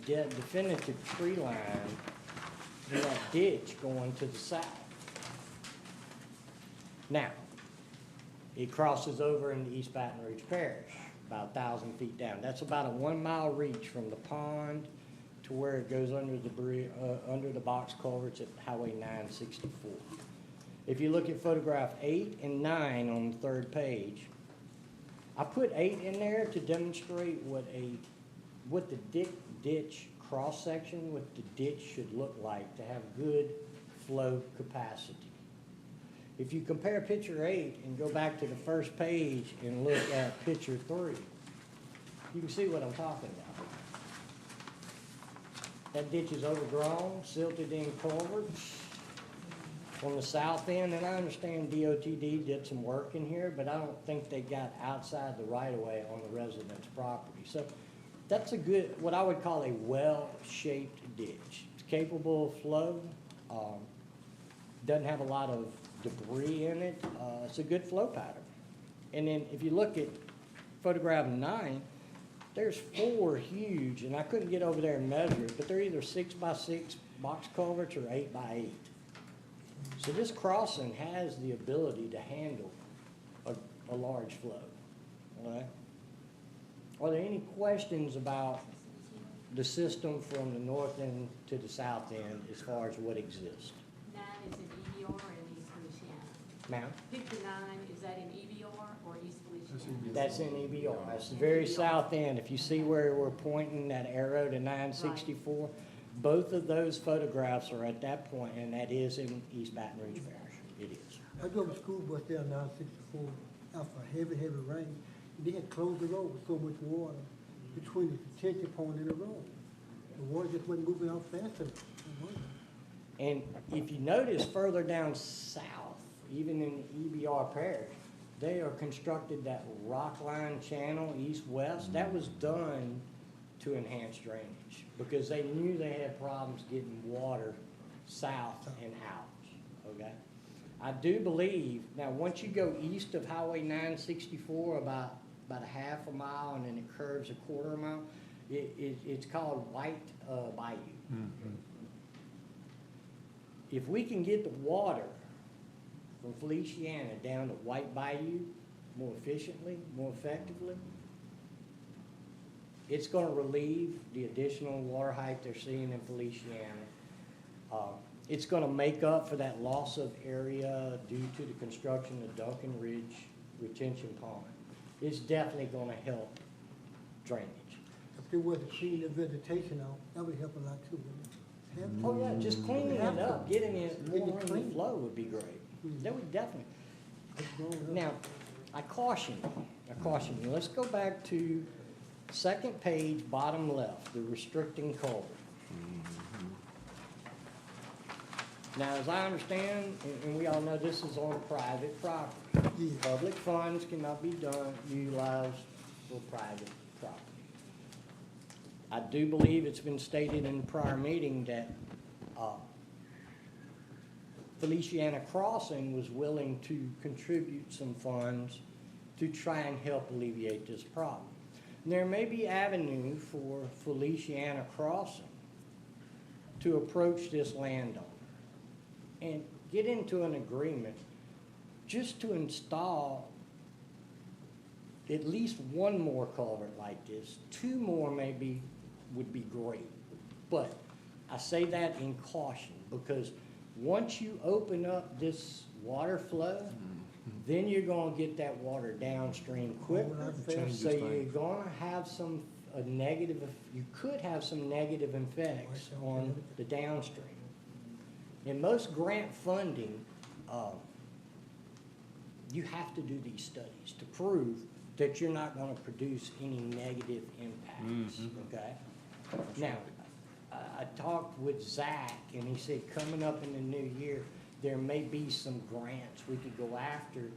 definitive tree line in that ditch going to the south. Now, it crosses over in the East Baton Rouge Parish, about 1,000 feet down. That's about a 1 mile reach from the pond to where it goes under the bridge, under the box culverts at Highway 964. If you look at photograph 8 and 9 on the third page, I put 8 in there to demonstrate what the ditch cross section, what the ditch should look like to have good flow capacity. If you compare picture 8 and go back to the first page and look at picture 3, you can see what I'm talking about. That ditch is overgrown, silted in culverts on the south end, and I understand DOTD did some work in here, but I don't think they got outside the right-of-way on the resident's property. So that's a good, what I would call a well-shaped ditch. It's capable of flow, doesn't have a lot of debris in it. It's a good flow pattern. And then if you look at photograph 9, there's 4 huge, and I couldn't get over there and measure it, but they're either 6x6 box culverts or 8x8. So this crossing has the ability to handle a large flow. All right? Are there any questions about the system from the north end to the south end as far as what exists? 9 is in EBR and East Feliciana. Ma'am? Picture 9, is that in EBR or East Feliciana? That's in EBR. That's the very south end. If you see where we're pointing that arrow to 964, both of those photographs are at that point, and that is in East Baton Rouge Parish. It is. I drove a school bus there on 964 after a heavy rain. They had closed the road with so much water between the detention pond and the road. The water just wasn't moving out fast enough. And if you notice further down south, even in EBR Parish, they are constructed that rock line channel east-west. That was done to enhance drainage because they knew they had problems getting water south and out, okay? I do believe, now once you go east of Highway 964, about a half a mile, and then it curves a quarter mile, it's called White Bayou. If we can get the water from Feliciana down to White Bayou more efficiently, more effectively, it's going to relieve the additional water height they're seeing in Feliciana. It's going to make up for that loss of area due to the construction of Duncan Ridge Retention Pond. It's definitely going to help drainage. If there was to clean the vegetation out, that would help a lot too, wouldn't it? Oh yeah, just cleaning it up, getting it more in the clean. flow would be great. That would definitely. It's growing up. Now, I caution you. Let's go back to second page, bottom left, the restricting culvert. Now, as I understand, and we all know this is on private property. Yeah. Public funds cannot be utilized for private property. I do believe it's been stated in the prior meeting that Feliciana Crossing was willing to contribute some funds to try and help alleviate this problem. And there may be avenue for Feliciana Crossing to approach this landowner and get into an agreement just to install at least one more culvert like this. 2 more maybe would be great. But I say that in caution because once you open up this water flow, then you're going to get that water downstream quicker. So you're going to have you could have some negative effects on the downstream. In most grant funding, you have to do these studies to prove that you're not going to produce any negative impacts, okay? Now, I talked with Zach, and he said coming up in the new year, there may be some grants we could go after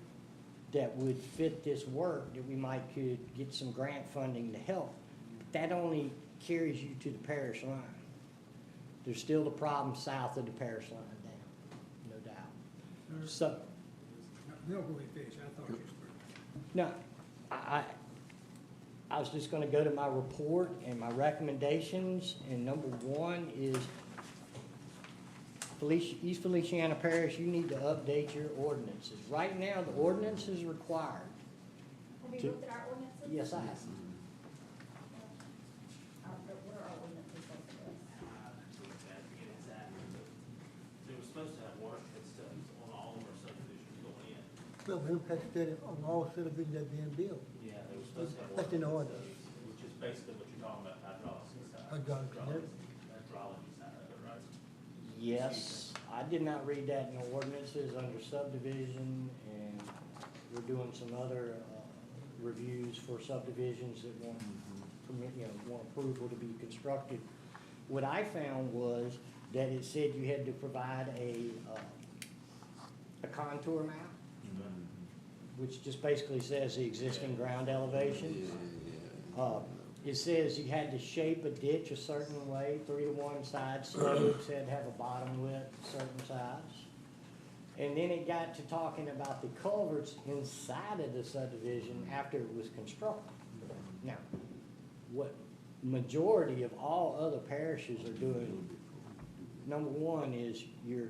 that would fit this work, that we could get some grant funding to help. But that only carries you to the parish line. There's still the problem south of the parish line down, no doubt. So, No, go ahead, finish. I thought you were. no, I was just gonna go to my report and my recommendations, and number one is East Feliciana Parish, you need to update your ordinances. Right now, the ordinance is required. Have you To- looked at our ordinances? Yes, I have. What are our ordinances like for this? They were supposed to have watershed studies on all of our subdivisions going in. Well, impact study on all subdivisions that being built. Yeah, they were supposed to have That's in the watershed ordinance. studies, which is basically what you're talking about, hydrology side. Hydrology. Hydrology side of it, right? Yes, I did not read that in the ordinances under subdivision, and we're doing some other reviews for subdivisions that want permit, want approval to be constructed. What I found was that it said you had to provide a contour map, which just basically says the existing ground elevation. It says you had to shape a ditch a certain way, 3-to-1 side slopes, had to have a bottom width, certain size. And then it got to talking about the culverts inside of the subdivision after it was constructed. Now, what majority of all other parishes are doing, number one is your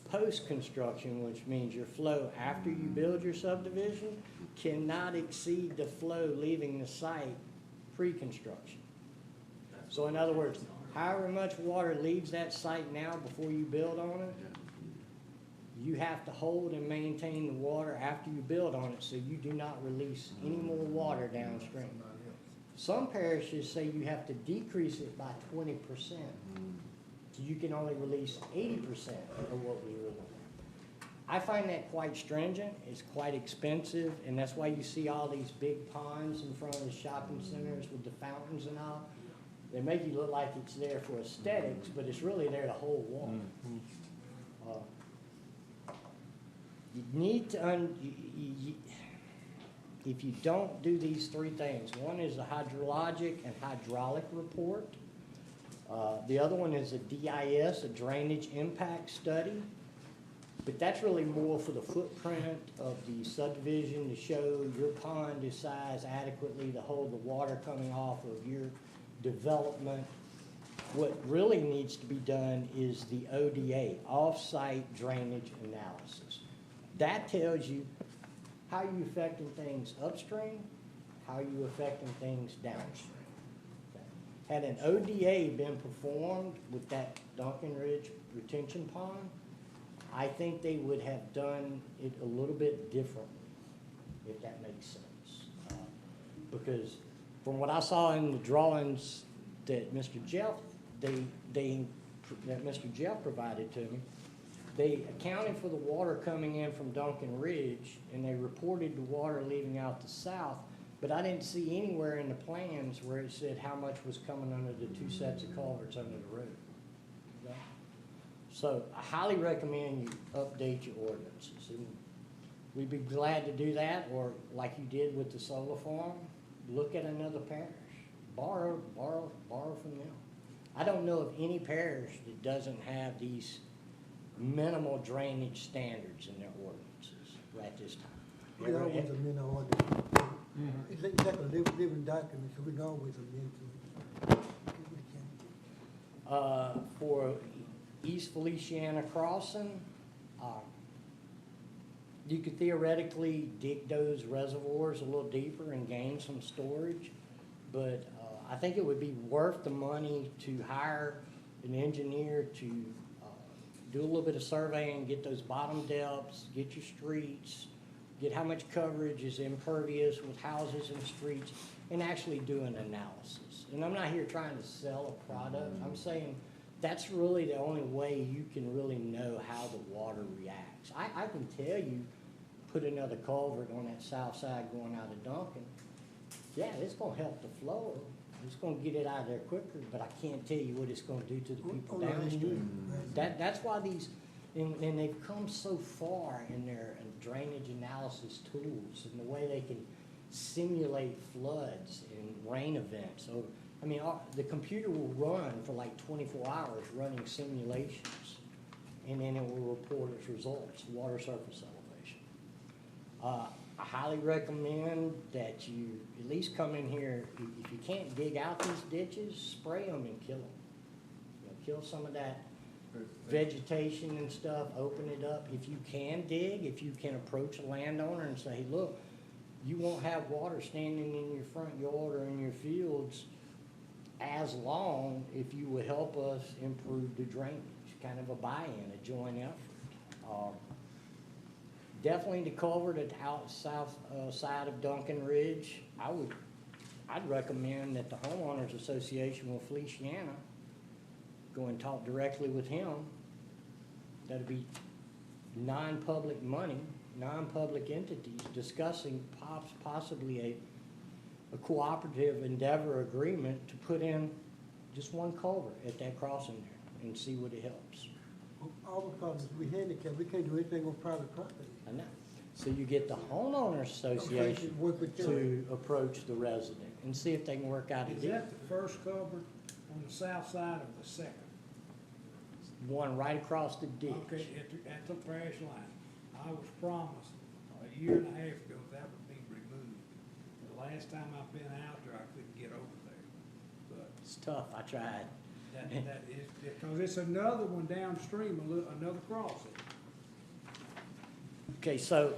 post-construction, which means your flow after you build your subdivision cannot exceed the flow leaving the site pre-construction. So in other words, however much water leaves that site now before you build on it, you have to hold and maintain the water after you build on it so you do not release any more water downstream. Some parishes say you have to decrease it by 20%. So you can only release 80% of what was released. I find that quite stringent, it's quite expensive, and that's why you see all these big ponds in front of the shopping centers with the fountains and all. They make you look like it's there for aesthetics, but it's really there to hold water. You need to, if you don't do these three things, one is a hydrologic and hydraulic report. The other one is a DIS, a drainage impact study. But that's really more for the footprint of the subdivision to show your pond is sized adequately to hold the water coming off of your development. What really needs to be done is the ODA, off-site drainage analysis. That tells you how you affecting things upstream, how you affecting things downstream. Had an ODA been performed with that Duncan Ridge retention pond, I think they would have done it a little bit differently, if that makes sense. Because from what I saw in the drawings that Mr. Jeff, that Mr. Jeff provided to me, they accounted for the water coming in from Duncan Ridge, and they reported the water leaving out the south, but I didn't see anywhere in the plans where it said how much was coming under the two sets of culverts under the road. Okay? So I highly recommend you update your ordinances. And we'd be glad to do that, or like you did with the solar farm, look at another parish. Borrow from them. I don't know of any parish that doesn't have these minimal drainage standards in their ordinances right this time. We always amend our ordinance. It's like a living document, so we can always amend to it. For East Feliciana Crossing, you could theoretically dig those reservoirs a little deeper and gain some storage, but I think it would be worth the money to hire an engineer to do a little bit of surveying, get those bottom depths, get your streets, get how much coverage is impervious with houses and streets, and actually do an analysis. And I'm not here trying to sell a product. I'm saying that's really the only way you can really know how the water reacts. I can tell you, put another culvert on that south side going out of Duncan. Yeah, it's gonna help the flow. It's gonna get it out of there quicker, but I can't tell you what it's gonna do to the people downstream. That's why these, and they've come so far in their drainage analysis tools and the way they can simulate floods and rain events. So, I mean, the computer will run for like 24 hours running simulations, and then it will report its results, water surface elevation. I highly recommend that you at least come in here, if you can't dig out these ditches, spray them and kill them. You know, kill some of that vegetation and stuff, open it up. If you can dig, if you can approach a landowner and say, look, you won't have water standing in your front yard or in your fields as long if you would help us improve the drainage, kind of a buy-in, a joint effort. Definitely the culvert at the south side of Duncan Ridge, I'd recommend that the homeowners association with Feliciana go and talk directly with him. That'd be non-public money, non-public entities discussing possibly a cooperative endeavor agreement to put in just one culvert at that crossing there and see what it helps. All the problems, we handicapped, we can't do anything on private property. I know. So you get the homeowners association Work with them. to approach the resident and see if they can work out a Is deal. that the first culvert on the south side of the second? One right across the ditch. Okay, at the parish line. I was promised a year and a half ago that would be removed. The last time I've been out there, I couldn't get over there. But It's tough, I tried. that is, because it's another one downstream, another crossing. Okay, so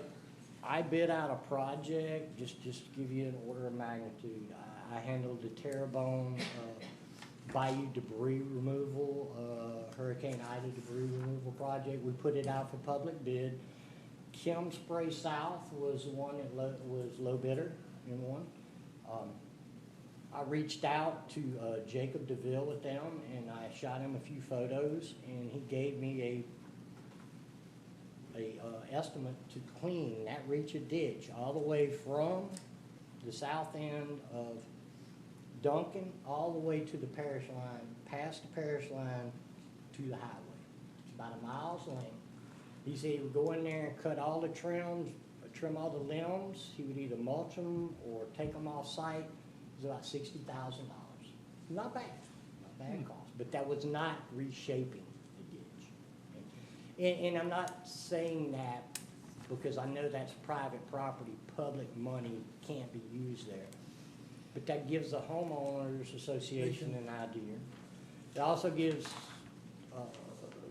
I bid out a project, just to give you an order of magnitude. I handled the Terrebonne Bayou debris removal, Hurricane Ida debris removal project. We put it out for public bid. Kim Spray South was the one that was low bidder in one. I reached out to Jacob DeVille with them, and I shot him a few photos, and he gave me a estimate to clean that reach of ditch all the way from the south end of Duncan all the way to the parish line, past the parish line to the highway. It's about a mile's length. He said he would go in there and cut all the trims, trim all the limbs. He would either mulch them or take them off site. It was about $60,000. Not bad, not bad cost, but that was not reshaping the ditch. And I'm not saying that because I know that's private property, public money can't be used there. But that gives the homeowners association an idea. It also gives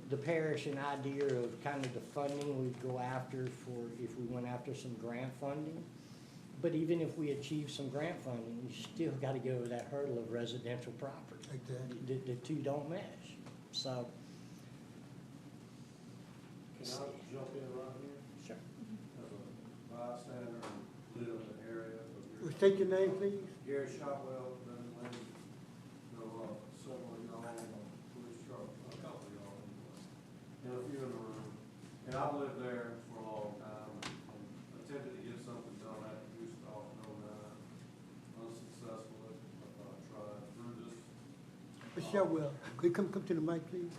the parish an idea of kind of the funding we'd go after for if we went after some grant funding. But even if we achieve some grant funding, you still got to go over that hurdle of residential property. Exactly. The two don't mesh. So, Can I jump in right here? sure. As a bystander and live in the area of your. State your name, please. Gary Shotwell, been in, several of y'all on the police truck, a couple of y'all anyway, and a few in the room. And I've lived there for a long time and attempted to get something done after Gustav in '09. Unsuccessful, I tried through this. Michelle, well, could you come to the mic, please?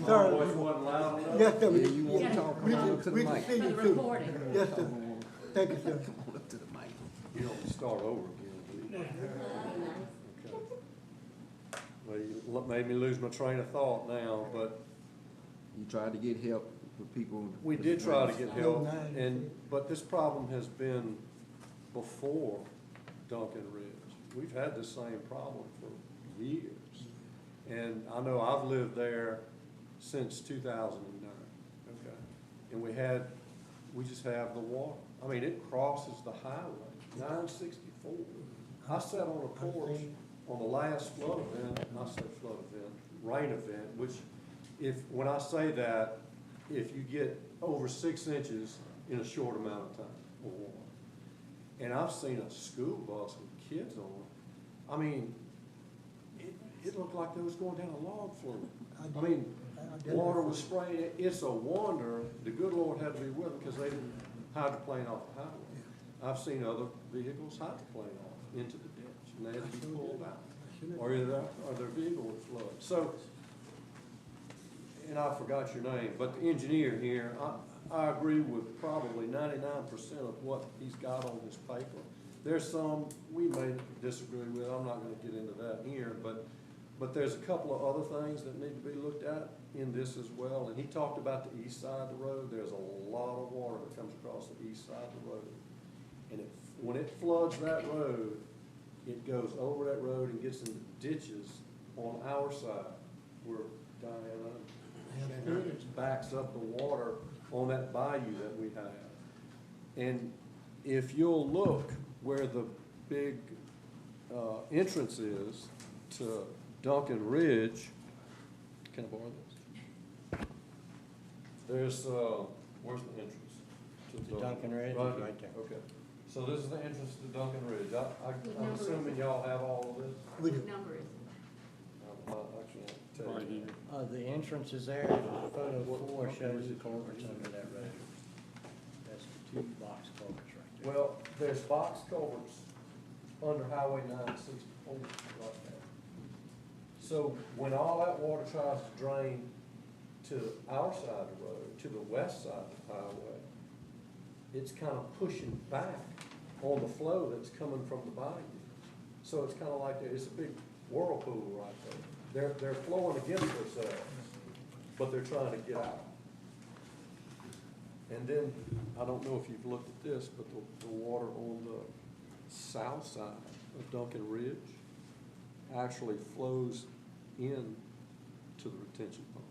My Sorry. voice wasn't loud enough. Yes, sir. Yeah, you want to talk, come on up to the We can mic. see For you the too. recording. Yes, sir. Thank you, sir. Come on up to the mic. You don't start over again, do you? Okay. Well, you made me lose my train of thought now, but You tried to get help with people. we did try to get help, No, nine. but this problem has been before Duncan Ridge. We've had the same problem for years. And I know I've lived there since 2009, okay? And we just have the water. I mean, it crosses the highway, 964. I sat on a porch on the last flood event, rain event, which when I say that, if you get over 6 inches in a short amount of time of water. And I've seen a school bus with kids on it. I mean, it looked like they was going down a log flume. I mean, water was spraying. It's a wonder the good Lord had to be with them because they didn't hydroplane off the highway. I've seen other vehicles hydroplane off into the ditch and they had to be pulled out. Or their vehicle would flood. So, and I forgot your name, but the engineer here, I agree with probably 99% of what he's got on his paper. There's some we may disagree with, I'm not gonna get into that here, but But there's a couple of other things that need to be looked at in this as well. And he talked about the east side of the road. There's a lot of water that comes across the east side of the road. And when it floods that road, it goes over that road and gets into ditches on our side where Diana backs up the water on that bayou that we have. And if you'll look where the big entrance is to Duncan Ridge, can I borrow this? There's, where's the entrance? To Duncan Ridge is right there. Okay, so this is the entrance to Duncan Ridge. I'm number is assuming it? y'all have all of this? We do. What number is it? I can't tell you. The entrance is there, photo 4 shows the culverts under that road. That's the 2 box culverts right there. Well, there's box culverts under Highway 964 right there. So when all that water tries to drain to our side of the road, to the west side of the highway, it's kind of pushing back on the flow that's coming from the bayou. So it's kind of like, it's a big whirlpool right there. They're flowing against themselves, but they're trying to get out. And then, I don't know if you've looked at this, but the water on the south side of Duncan Ridge actually flows in to the retention pond.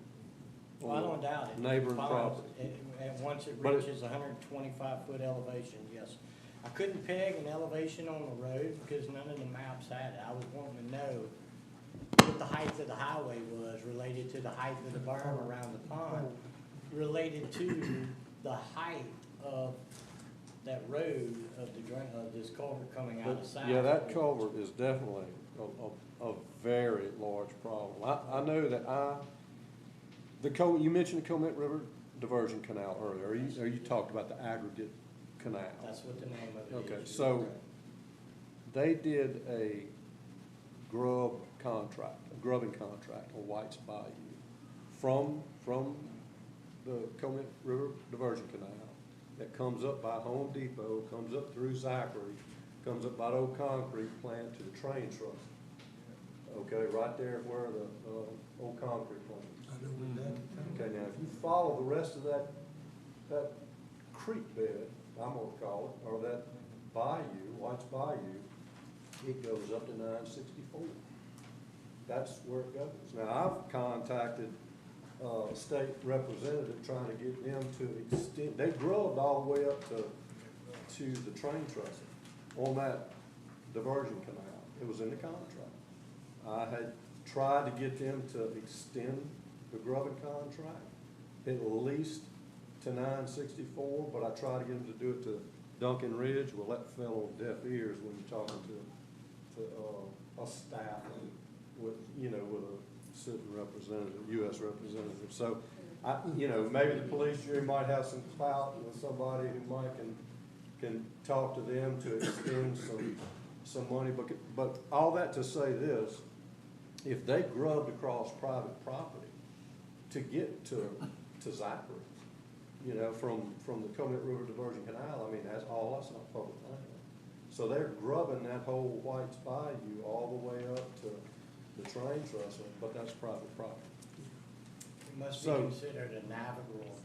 Well, I don't doubt it. Neighboring Ponds, property. And once it But it- reaches 125-foot elevation, yes. I couldn't peg an elevation on the road because none of the maps had it. I was wanting to know what the height of the highway was related to the height of the berm around the pond, related to the height of that road of this culvert coming out But, of south. yeah, that culvert is definitely a very large problem. I know that you mentioned the Comet River Diversion Canal earlier, or you talked about the aggregate canal. That's what the name of it is. Okay, so they did a grubbing contract on White's Bayou from the Comet River Diversion Canal that comes up by Home Depot, comes up through Zachary, comes up by the old concrete plant to the train trust. Okay, right there where the old concrete plant is. I know where that is. Okay, now, if you follow the rest of that creek bed, I'm gonna call it, or that bayou, White's Bayou, it goes up to 964. That's where it goes. Now, I've contacted a state representative trying to get them to extend, they grubbed all the way up to the train trestle on that diversion canal. It was in the contract. I had tried to get them to extend the grubbing contract at least to 964, but I tried to get them to do it to Duncan Ridge. Well, that fell on deaf ears when you're talking to a staff with a sitting representative, U.S. representative. So, maybe the police jury might have some clout with somebody who might can talk to them to extend some money. But all that to say this, if they grubbed across private property to get to Zachary, from the Comet River Diversion Canal, I mean, that's not public land. So they're grubbing that whole White's Bayou all the way up to the train trestle, but that's private property. It must be So- considered a navigable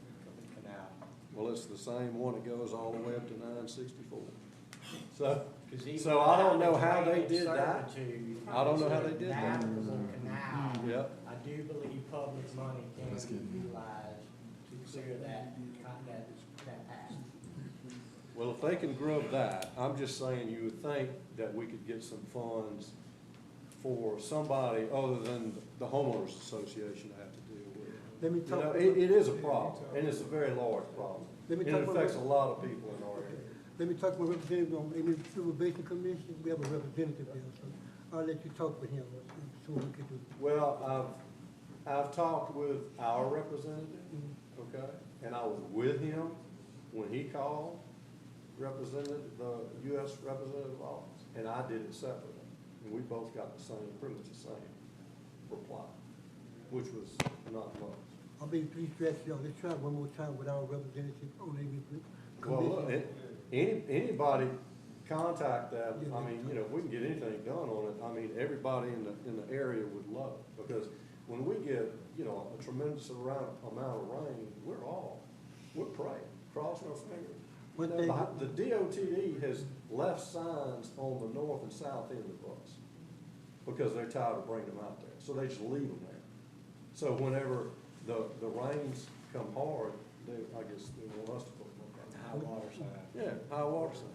canal. Well, it's the same one that goes all the way up to 964. So, 'Cause even so I don't know without how they drainage did that. servitude, I don't know how they did that. Navigable canal. Yep. I do believe public money can be utilized to clear that path. Well, if they can grub that, I'm just saying you would think that we could get some funds for somebody other than the homeowners association to have to deal with. Let me You talk. know, it is a problem, and it's a very large problem. Let me And talk it about- affects a lot of people in our area. Let me talk to my representative on Amy Civil Basin Commission. We have a representative there, so I'll let you talk with him, so we can do. Well, I've talked with our representative, okay, and I was with him when he called representative, the U.S. representative office, and I did it separately. And we both got the same, pretty much the same reply, which was not much. I'll be please stress y'all, let's try one more time with our representative on Amy Well, look, Commission. anybody contact that, Yeah, I mean, you know, if we can get anything done on it, I mean, everybody in the area would love it. Because when we get, you know, a tremendous amount of rain, we're praying, crossing our fingers. One You thing- know, the DOTD has left signs on the north and south end of the bus because they're tired of bringing them out there. So they just leave them there. So whenever the rains come hard, I guess they want us to put them up. High water sign. Yeah, high water sign.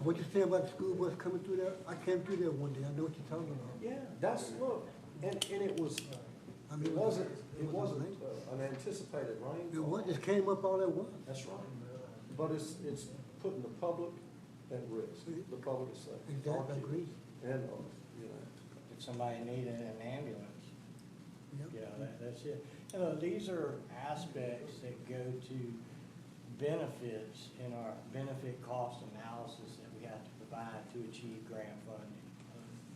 What you say about the school bus coming through there? I came through there one day, I know what you're talking about. Yeah, that's, look, and it was, I mean, it wasn't amazing. an anticipated rainfall. It was, just came up all at once. That's right. But it's putting the public at risk. The public is safe. Exactly, Our I kids agree. And us, you know. If somebody needed an ambulance, Yep. you know, that's it. You know, these are aspects that go to benefits in our benefit cost analysis that we have to provide to achieve grant funding.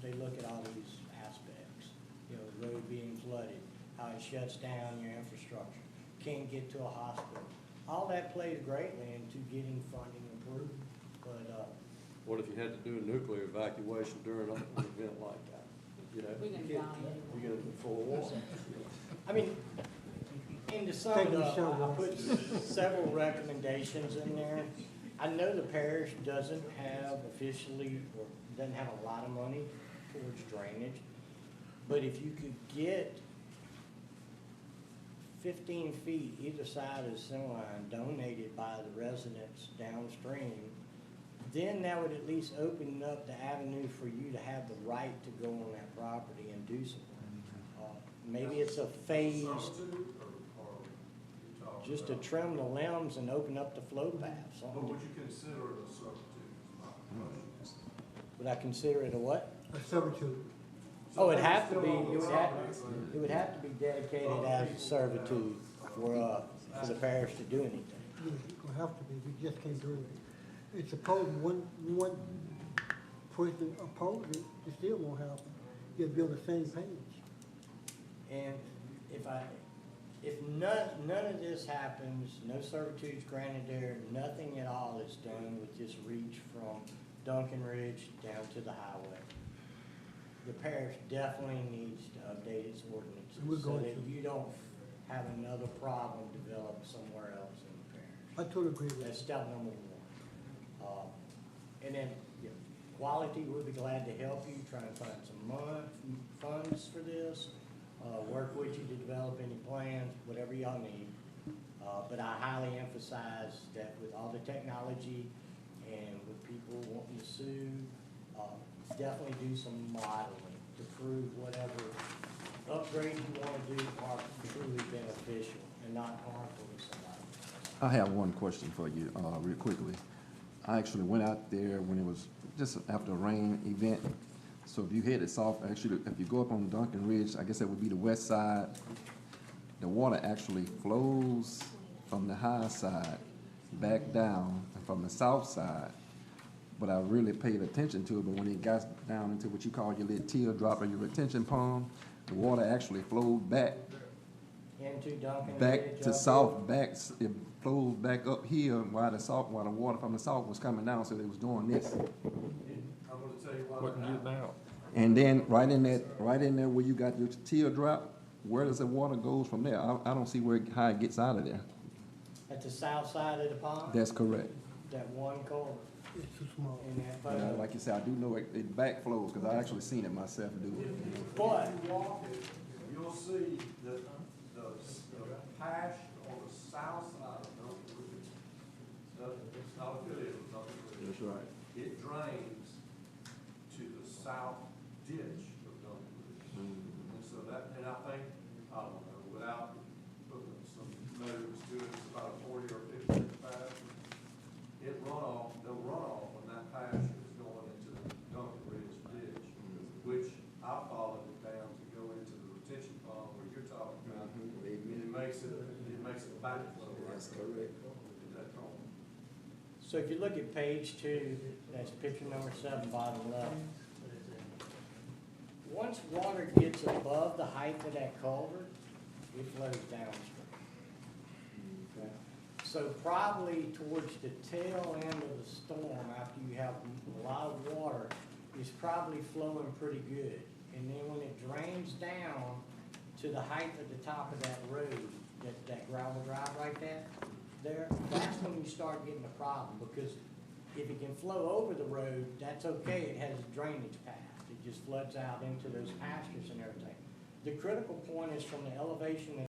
They look at all these aspects, you know, the road being flooded, how it shuts down your infrastructure, can't get to a hospital. All that plays greatly into getting funding approved, but, What if you had to do a nuclear evacuation during an event like that? You know, We're gonna you can't, die anyway. you're gonna be full of water. I mean, and to sum Thank it you, up, Sean. I put several recommendations in there. I know the parish doesn't have officially, or doesn't have a lot of money towards drainage, but if you could get 15 feet either side of the center line donated by the residents downstream, then that would at least open up the avenue for you to have the right to go on that property and do something. Maybe it's a phased, just to trim the limbs and open up the flow path, something. you consider it a substitute? Would I consider it a what? A servitude. Oh, it'd have to be, it would have to be dedicated as a servitude for the parish to do anything. Yeah, it's gonna have to be, we just can't do it. It's supposed one person opposed it, it still won't happen. You'll be on the same page. And if none of this happens, no servitude's granted there, nothing at all is done with this reach from Duncan Ridge down to the highway, the parish definitely needs to update its We're ordinances so going that to. you don't have another problem develop somewhere else in the parish. I totally agree with That's that. step number one. And then, yeah, Quality, we'll be glad to help you, try and find some funds for this, work with you to develop any plans, whatever y'all need. But I highly emphasize that with all the technology and with people wanting to sue, definitely do some modeling to prove whatever upgrades you want to do are truly beneficial and not harmful to somebody. I have one question for you, real quickly. I actually went out there when it was just after a rain event. So if you headed south, actually, if you go up on Duncan Ridge, I guess that would be the west side, the water actually flows from the high side back down and from the south side. But I really paid attention to it, but when it got down into what you call your little teardrop or your retention pond, the water actually flowed back Into Duncan back Ridge, to up south, it flows back up here while the water from the south was coming down, so they was doing this. I'm gonna tell you what happened. And then right in there where you got your teardrop, where does the water goes from there? I don't see how it gets out of there. at the south side of the pond, That's correct. that one culvert It's too small. in that But photo. like you said, I do know it backflows, because I actually seen it myself do it. But If you walk it, you'll see the patch on the south side of Duncan Ridge. It's not affiliated with Duncan Ridge. That's right. It drains to the south ditch of Duncan Ridge. And so and I think, I don't know, without putting some measures to it, it's about a 40 or 50 inch patch. The runoff when that patch is going into the Duncan Ridge ditch, which I followed it down to go into the retention pond where you're talking about. It makes it backflow. That's correct. At that corner. So if you look at page 2, that's picture number 7, bottom left. Once water gets above the height of that culvert, it flows downstream. Okay? So probably towards the tail end of the storm, after you have a lot of water, it's probably flowing pretty good. And then when it drains down to the height at the top of that road, that gravel drive right there, that's when you start getting a problem, because if it can flow over the road, that's okay, it has a drainage path. It just floods out into those pastures and everything. The critical point is from the elevation